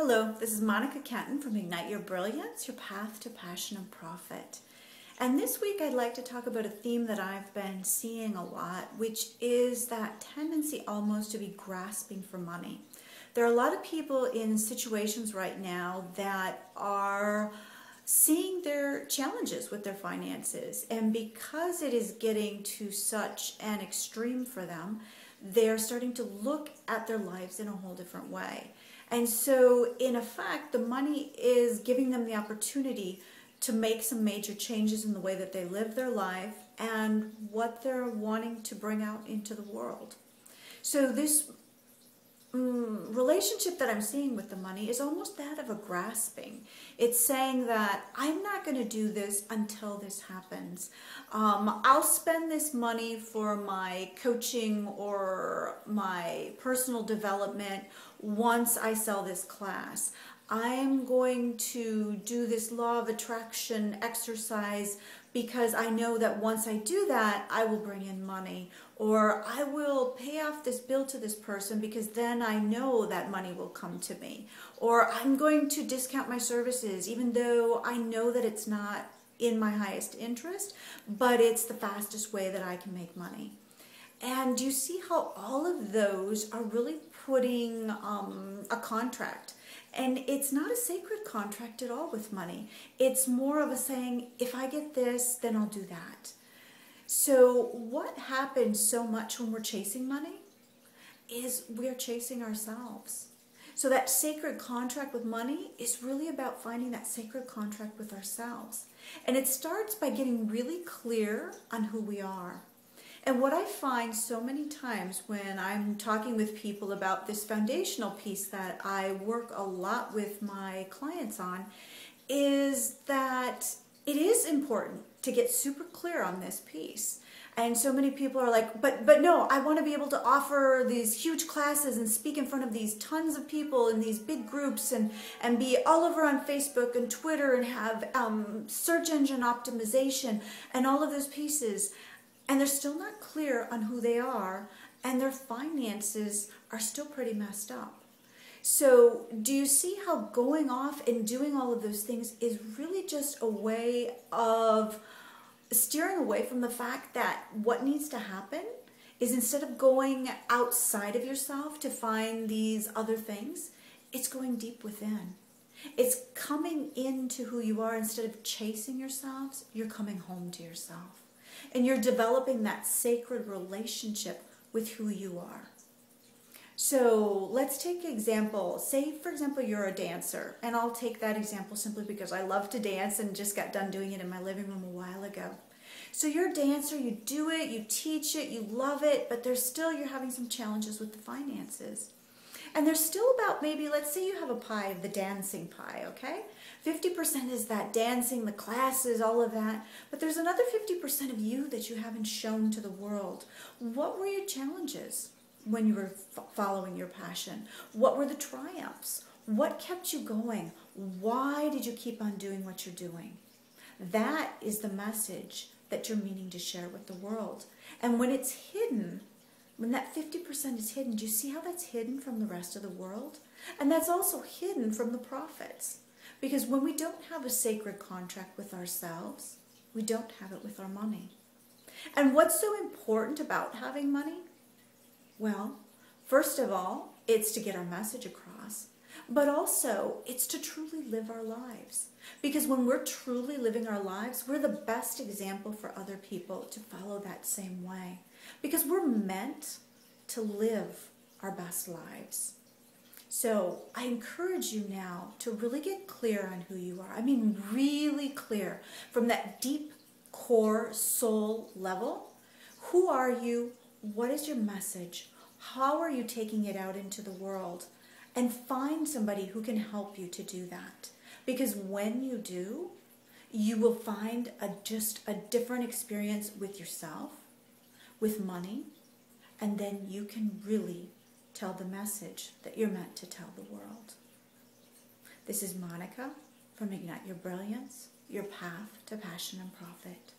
Hello, this is Monica Kenton from Ignite Your Brilliance, your path to passion and profit. And this week I'd like to talk about a theme that I've been seeing a lot, which is that tendency almost to be grasping for money. There are a lot of people in situations right now that are seeing their challenges with their finances, and because it is getting to such an extreme for them, they're starting to look at their lives in a whole different way. And so, in effect, the money is giving them the opportunity to make some major changes in the way that they live their life and what they're wanting to bring out into the world. So this relationship that I'm seeing with the money is almost that of a grasping. It's saying that I'm not going to do this until this happens. I'll spend this money for my coaching or my personal development once I sell this class. I'm going to do this law of attraction exercise because I know that once I do that, I will bring in money. Or I will pay off this bill to this person because then I know that money will come to me. Or I'm going to discount my services even though I know that it's not in my highest interest, but it's the fastest way that I can make money. And you see how all of those are really putting a contract. And it's not a sacred contract at all with money. It's more of a saying, if I get this, then I'll do that. So what happens so much when we're chasing money is we're chasing ourselves. So that sacred contract with money is really about finding that sacred contract with ourselves. And it starts by getting really clear on who we are. And what I find so many times when I'm talking with people about this foundational piece that I work a lot with my clients on is that it is important to get super clear on this piece. And so many people are like, but no, I want to be able to offer these huge classes and speak in front of these tons of people in these big groups and be all over on Facebook and Twitter and have search engine optimization and all of those pieces. And they're still not clear on who they are, and their finances are still pretty messed up. So do you see how going off and doing all of those things is really just a way of steering away from the fact that what needs to happen is, instead of going outside of yourself to find these other things, it's going deep within. It's coming into who you are. Instead of chasing yourselves, you're coming home to yourself. And you're developing that sacred relationship with who you are. So let's take an example. Say, for example, you're a dancer. And I'll take that example simply because I love to dance and just got done doing it in my living room a while ago. So you're a dancer, you do it, you teach it, you love it, but you're having some challenges with the finances. And there's still about, maybe, let's say you have a pie, the dancing pie, okay? 50% is that dancing, the classes, all of that. But there's another 50% of you that you haven't shown to the world. What were your challenges when you were following your passion? What were the triumphs? What kept you going? Why did you keep on doing what you're doing? That is the message that you're meaning to share with the world. And when it's hidden, when that 50% is hidden, do you see how that's hidden from the rest of the world? And that's also hidden from the prophets. Because when we don't have a sacred contract with ourselves, we don't have it with our money. And what's so important about having money? Well, first of all, it's to get our message across. But also, it's to truly live our lives. Because when we're truly living our lives, we're the best example for other people to follow that same way. Because we're meant to live our best lives. So I encourage you now to really get clear on who you are. I mean, really clear from that deep core soul level. Who are you? What is your message? How are you taking it out into the world? And find somebody who can help you to do that. Because when you do, you will find just a different experience with yourself, with money, and then you can really tell the message that you're meant to tell the world. This is Monica from Ignite Your Brilliance, your path to passion and profit.